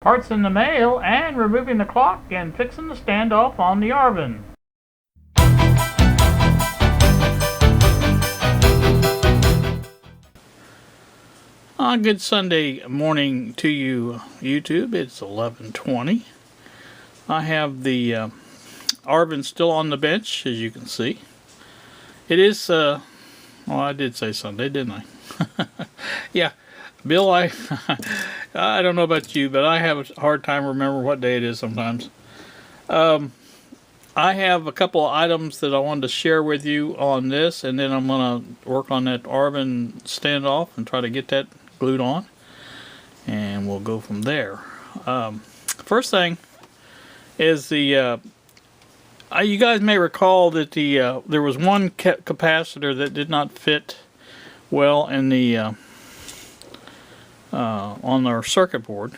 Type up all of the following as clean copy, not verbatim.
Parts in the mail, and removing the clock and fixing the standoff on the Arvin. Good Sunday morning to you, YouTube. It's 11:20. I have the Arvin still on the bench, as you can see. It is, well, I did say Sunday, didn't I? Yeah, Bill, I don't know about you, but I have a hard time remembering what day it is sometimes. I have a couple of items that I wanted to share with you on this, and then I'm going to work on that Arvin standoff and try to get that glued on, and we'll go from there. First thing is the you guys may recall that there was one capacitor that did not fit well in the on our circuit board,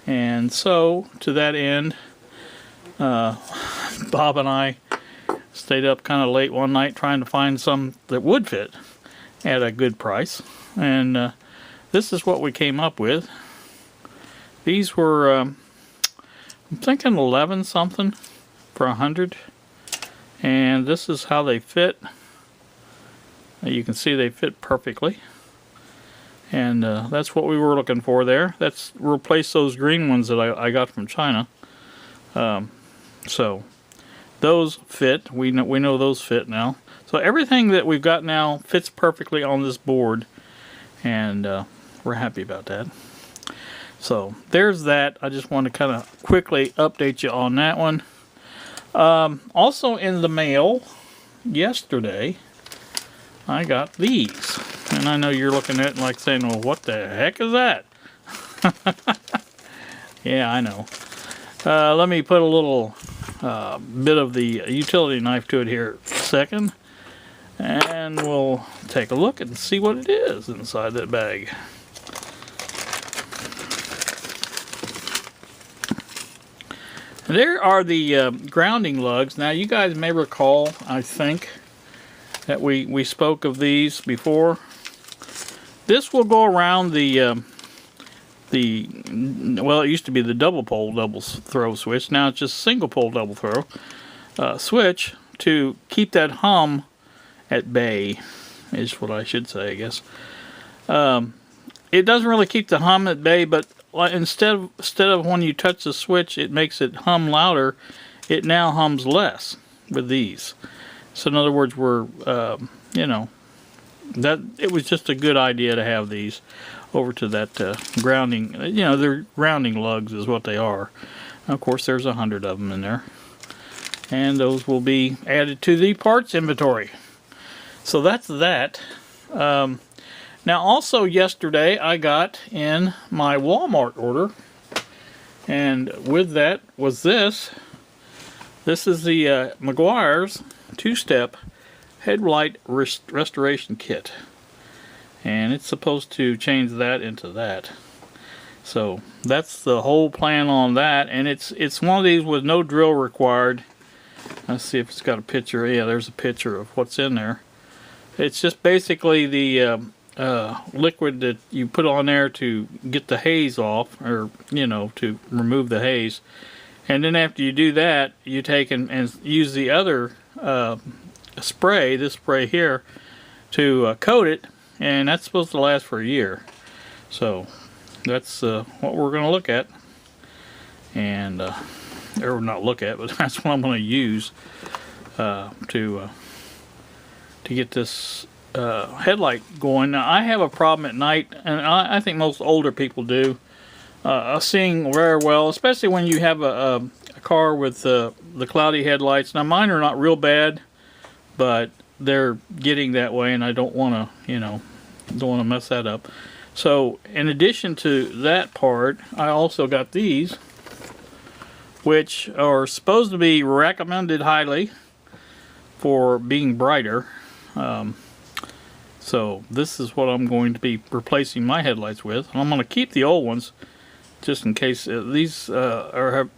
and so to that end, Bob and I stayed up kind of late one night trying to find some that would fit at a good price, and this is what we came up with. These were I'm thinking 11 something for 100, and this is how they fit. You can see they fit perfectly, and that's what we were looking for there. That's replace those green ones that I got from China. So those fit. We know those fit now. So everything that we've got now fits perfectly on this board, and we're happy about that. So there's that. I just want to kind of quickly update you on that one. Also in the mail yesterday, I got these. And I know you're looking at it like saying, well, what the heck is that? Yeah, I know. Let me put a little bit of the utility knife to it here a second, and we'll take a look and see what it is inside that bag. There are the grounding lugs. Now you guys may recall, I think, that we spoke of these before. This will go around well, it used to be the double pole double throw switch. Now it's just single pole double throw switch to keep that hum at bay, is what I should say, I guess. It doesn't really keep the hum at bay, but instead of when you touch the switch it makes it hum louder, it now hums less with these. So in other words, we're you know, that it was just a good idea to have these over to that grounding. You know, they're grounding lugs is what they are. Of course, there's 100 of them in there, and those will be added to the parts inventory. So that's that. Now also yesterday I got in my Walmart order, and with that was this. This is the Meguiar's two-step headlight restoration kit, and it's supposed to change that into that. So that's the whole plan on that, and it's one of these with no drill required. Let's see if it's got a picture. Yeah, there's a picture of what's in there. It's just basically the liquid that you put on there to get the haze off, or you know, to remove the haze. And then after you do that, you take and use the other spray, this spray here, to coat it, and that's supposed to last for a year. So that's what we're going to look at, and or not look at, but that's what I'm going to use to get this headlight going. Now I have a problem at night, and I think most older people do, seeing very well, especially when you have a car with the cloudy headlights. Now mine are not real bad, but they're getting that way, and I don't want to, you know, don't want to mess that up. So in addition to that part, I also got these, which are supposed to be recommended highly for being brighter. So this is what I'm going to be replacing my headlights with. And I'm going to keep the old ones just in case. These are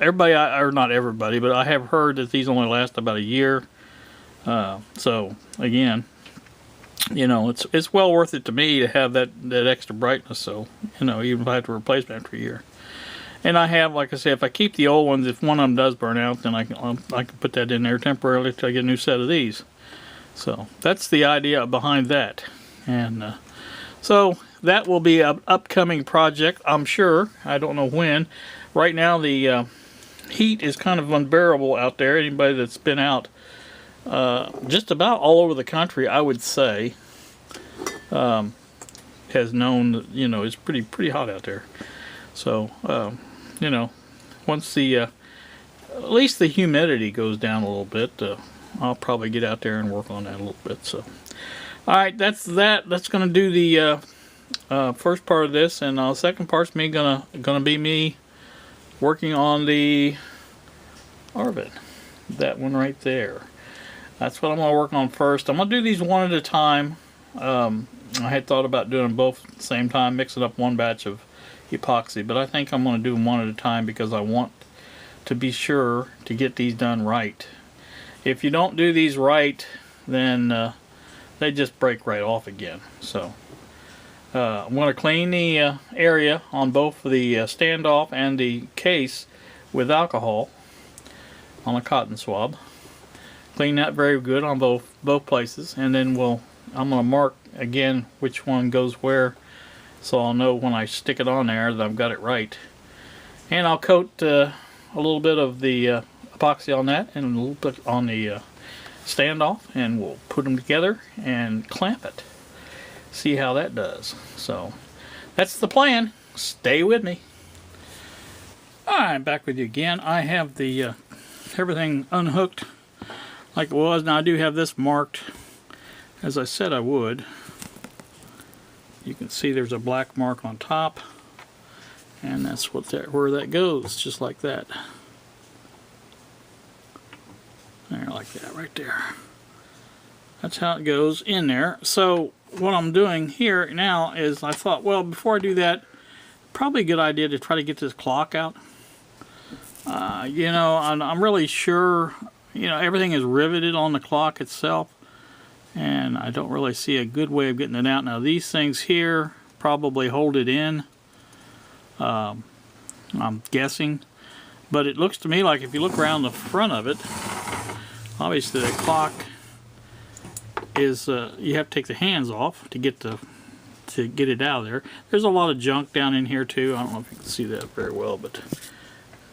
everybody, or not everybody, but I have heard that these only last about a year. So again, you know, it's well worth it to me to have that extra brightness. So, you know, even if I have to replace them after a year. And I have, like I said, if I keep the old ones, if one of them does burn out, then I can put that in there temporarily till I get a new set of these. So that's the idea behind that. And so that will be an upcoming project, I'm sure. I don't know when. Right now the heat is kind of unbearable out there. Anybody that's been out just about all over the country, I would say, has known that, you know, it's pretty hot out there. So you know, once the at least the humidity goes down a little bit, I'll probably get out there and work on that a little bit. So, all right, that's going to do the first part of this, and the second part's gonna be me working on the Arvin, that one right there. That's what I'm gonna work on first. I'm gonna do these one at a time. I had thought about doing them both at the same time, mixing up one batch of epoxy, but I think I'm going to do them one at a time because I want to be sure to get these done right. If you don't do these right, then they just break right off again. So I'm going to clean the area on both the standoff and the case with alcohol on a cotton swab. Clean that very good on both places, and then I'm going to mark again which one goes where, so I'll know when I stick it on there that I've got it right. And I'll coat a little bit of the epoxy on that and a little bit on the standoff, and we'll put them together and clamp it. See how that does. So that's the plan. Stay with me. Alright, back with you again. I have the everything unhooked like it was. Now I do have this marked as I said I would. You can see there's a black mark on top, and that's where that goes, just like that. There, like that, right there. That's how it goes in there. So what I'm doing here now is I thought, well, before I do that, probably a good idea to try to get this clock out. You know, I'm really sure, you know, everything is riveted on the clock itself, and I don't really see a good way of getting it out. Now these things here probably hold it in, I'm guessing, but it looks to me like if you look around the front of it, obviously the clock is you have to take the hands off to get it out of there. There's a lot of junk down in here too. I don't know if you can see that very well, but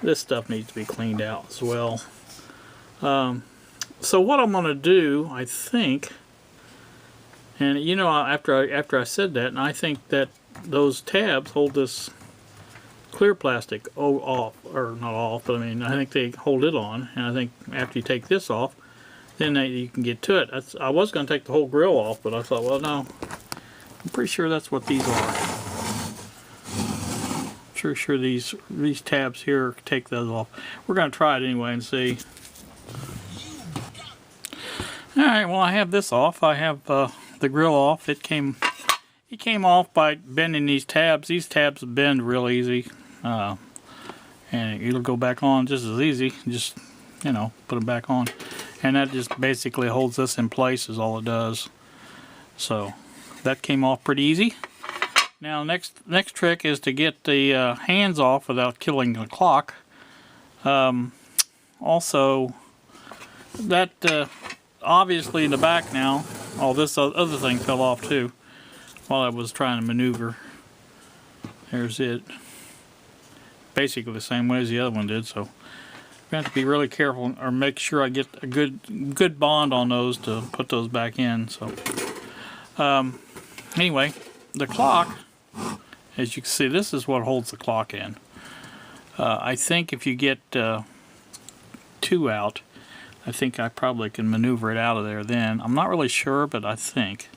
this stuff needs to be cleaned out as well. So what I'm going to do, I think, and you know, after I said that, and I think that those tabs hold this clear plastic off, or not off, but I mean, I think they hold it on, and I think after you take this off, then you can get to it. I was going to take the whole grill off, but I thought, well, no, I'm pretty sure that's what these are. I'm sure these tabs here take those off. We're going to try it anyway and see. Alright, well, I have this off. I have the grill off. It came off by bending these tabs. These tabs bend real easy, and it'll go back on just as easy. Just, you know, put them back on, and that just basically holds this in place is all it does. So that came off pretty easy. Now next trick is to get the hands off without killing the clock. Also, that obviously in the back now, all this other thing fell off too while I was trying to maneuver. There's it. Basically the same way as the other one did, so I have to be really careful or make sure I get a good bond on those to put those back in. So anyway, the clock, as you can see, this is what holds the clock in. I think if you get two out, I think I probably can maneuver it out of there then. I'm not really sure, but I think.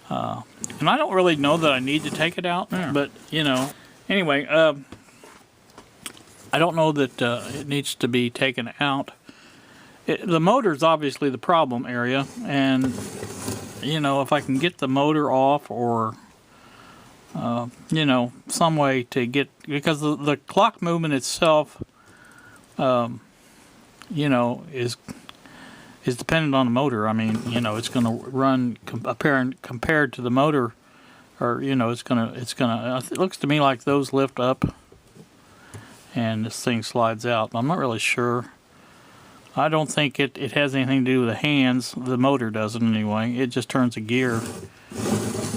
And I don't really know that I need to take it out, but, you know. Anyway, I don't know that it needs to be taken out. The motor's obviously the problem area, and, you know, if I can get the motor off or, you know, some way to get, because the clock movement itself, you know, is dependent on the motor. I mean, you know, it's going to run compared to the motor, or you know, it's gonna. It looks to me like those lift up, and this thing slides out. I'm not really sure. I don't think it has anything to do with the hands. The motor doesn't anyway. It just turns a gear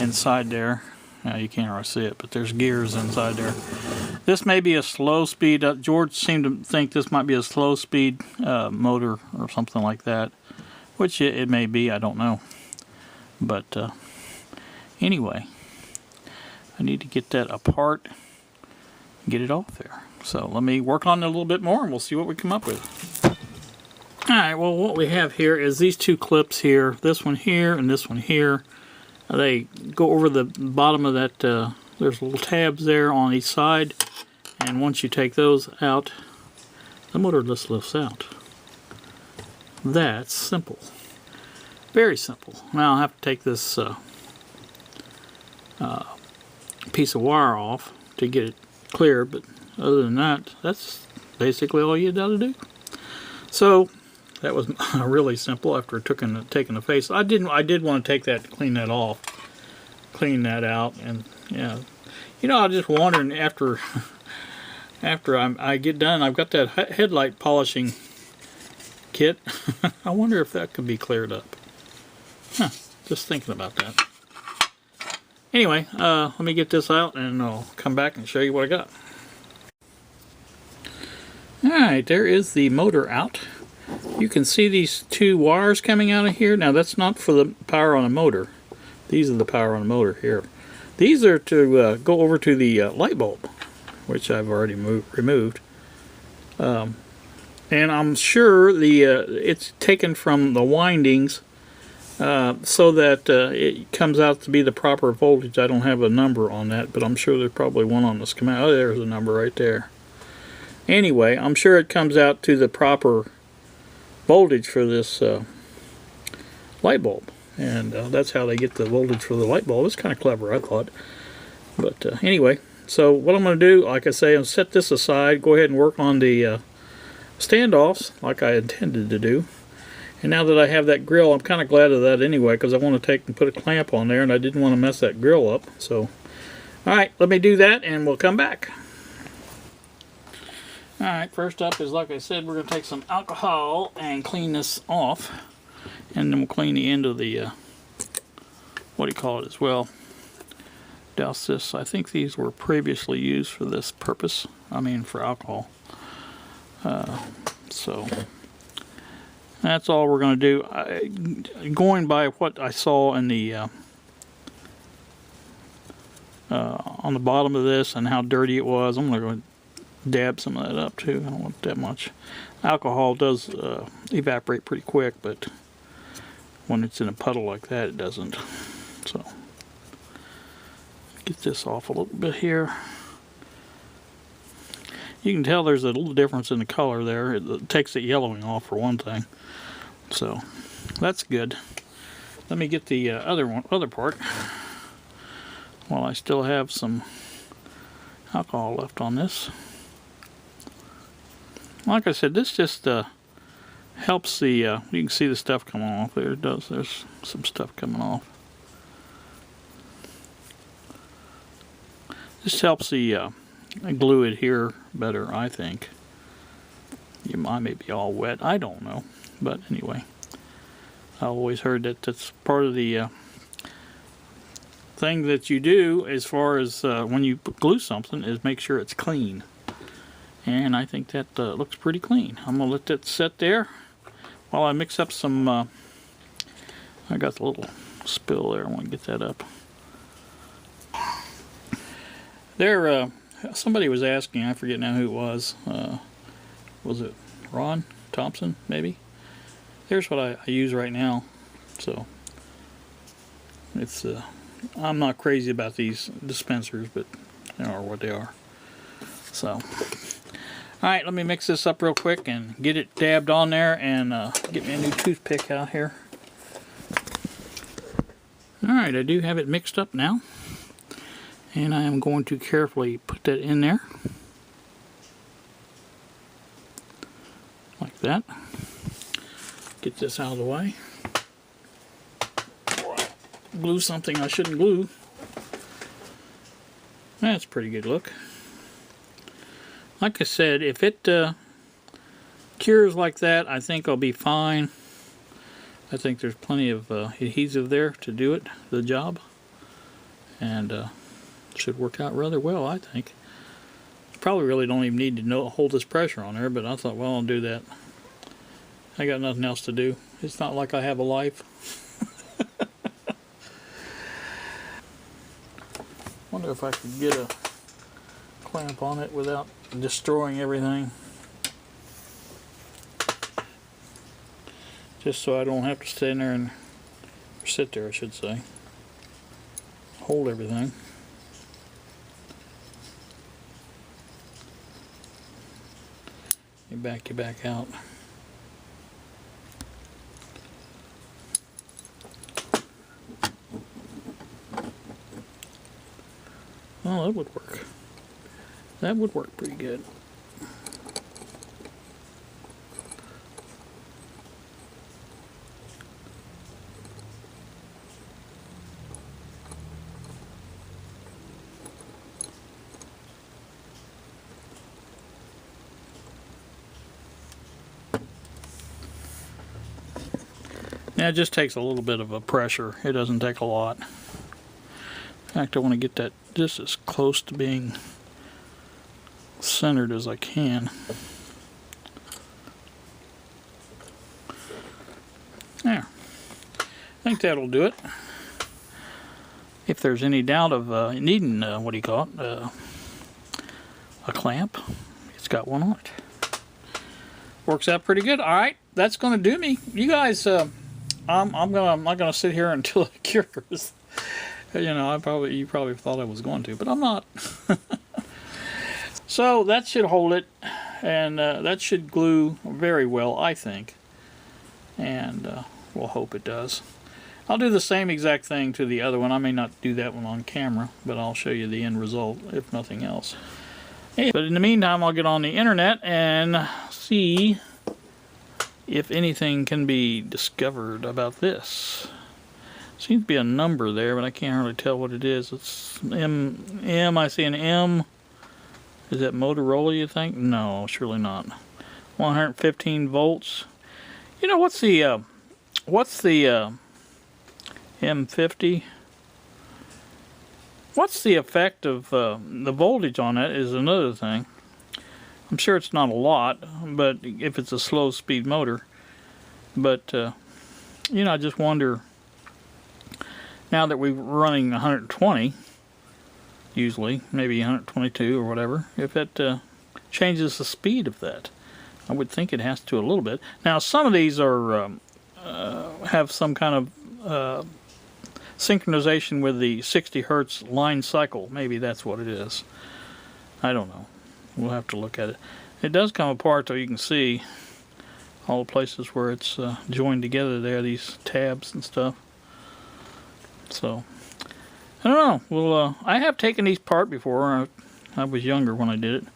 inside there. Now you can't really see it, but there's gears inside there. This may be a slow speed. George seemed to think this might be a slow speed motor or something like that, which it may be. I don't know. But anyway, I need to get that apart and get it off there. So let me work on it a little bit more and we'll see what we come up with. Alright, well what we have here is these two clips here, this one here and this one here. They go over the bottom of that, there's little tabs there on each side, and once you take those out, the motor just lifts out. That's simple. Very simple. Now I'll have to take this piece of wire off to get it clear, but other than that, that's basically all you got to do. So that was really simple after taking the face. I did want to take that, clean that off, clean that out, and yeah, you know, I was just wondering after I get done, I've got that headlight polishing kit. I wonder if that could be cleared up. Just thinking about that. Anyway, let me get this out and I'll come back and show you what I got. Alright, there is the motor out. You can see these two wires coming out of here. Now that's not for the power on a motor. These are the power on a motor here. These are to go over to the light bulb, which I've already removed. And I'm sure it's taken from the windings so that it comes out to be the proper voltage. I don't have a number on that, but I'm sure there's probably one on the schematic. Oh, there's a number right there. Anyway, I'm sure it comes out to the proper voltage for this light bulb, and that's how they get the voltage for the light bulb. It's kind of clever, I thought. But anyway, so what I'm going to do, like I say, I'll set this aside, go ahead and work on the standoffs like I intended to do. And now that I have that grill, I'm kind of glad of that anyway, because I want to take and put a clamp on there, and I didn't want to mess that grill up. So, alright, let me do that and we'll come back. Alright, first up is, like I said, we're going to take some alcohol and clean this off. And then we'll clean the end of the, what do you call it as well. Douse this. I think these were previously used for this purpose. I mean, for alcohol. So, that's all we're going to do. Going by what I saw in the, on the bottom of this and how dirty it was, I'm going to go dab some of that up too. I don't want that much. Alcohol does evaporate pretty quick, but when it's in a puddle like that, it doesn't. So get this off a little bit here. You can tell there's a little difference in the color there. It takes the yellowing off for one thing. So that's good. Let me get the other part while I still have some alcohol left on this. Like I said, this just helps the, you can see the stuff coming off there. It does, there's some stuff coming off. This helps the glue adhere better, I think. I may be all wet, I don't know. But anyway, I always heard that that's part of the thing that you do as far as when you glue something is make sure it's clean. And I think that looks pretty clean. I'm going to let that set there while I mix up some, I got the little spill there, I want to get that up. There, somebody was asking, I forget now who it was it Ron Thompson, maybe? Here's what I use right now. So, it's, I'm not crazy about these dispensers, but they are what they are. So, alright, let me mix this up real quick and get it dabbed on there and get me a new toothpick out here. Alright, I do have it mixed up now. And I am going to carefully put that in there. Like that. Get this out of the way. Glue something I shouldn't glue. That's a pretty good look. Like I said, if it cures like that, I think I'll be fine. I think there's plenty of adhesive there to do it, the job. And should work out rather well, I think. Probably really don't even need to hold this pressure on there, but I thought, well, I'll do that. I got nothing else to do. It's not like I have a life. Wonder if I could get a clamp on it without destroying everything. Just so I don't have to stand there and sit there, I should say. Hold everything. You back out. Well, that would work. That would work pretty good. Now it just takes a little bit of a pressure. It doesn't take a lot. In fact, I want to get that just as close to being centered as I can. There. I think that'll do it. If there's any doubt of needing, what do you call it, a clamp, it's got one on it. Works out pretty good. All right, that's going to do me. You guys, I'm not gonna sit here until it cures. You know, you probably thought I was going to, but I'm not. So that should hold it, and that should glue very well, I think. And we'll hope it does. I'll do the same exact thing to the other one. I may not do that one on camera, but I'll show you the end result, if nothing else. Hey, but in the meantime, I'll get on the internet and see if anything can be discovered about this. Seems to be a number there, but I can't hardly tell what it is. It's M. I see an M. Is that Motorola, you think? No, surely not. 115 volts. You know, what's the M50? What's the effect of the voltage on it is another thing. I'm sure it's not a lot, but if it's a slow speed motor. But, you know, I just wonder, now that we're running 120, usually, maybe 122 or whatever, if it changes the speed of that. I would think it has to a little bit. Now, some of these are have some kind of synchronization with the 60 hertz line cycle. Maybe that's what it is. I don't know. We'll have to look at it. It does come apart, though. You can see all the places where it's joined together there, these tabs and stuff. So, I don't know. Well, I have taken these apart before. I was younger when I did it.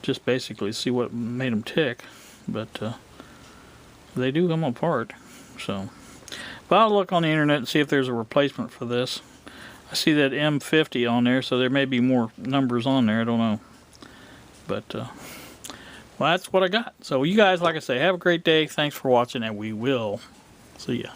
Just basically see what made them tick. But they do come apart. So, but I'll look on the internet and see if there's a replacement for this. I see that M50 on there, so there may be more numbers on there. I don't know. But, well, that's what I got. So you guys, like I say, have a great day. Thanks for watching, and we will see ya.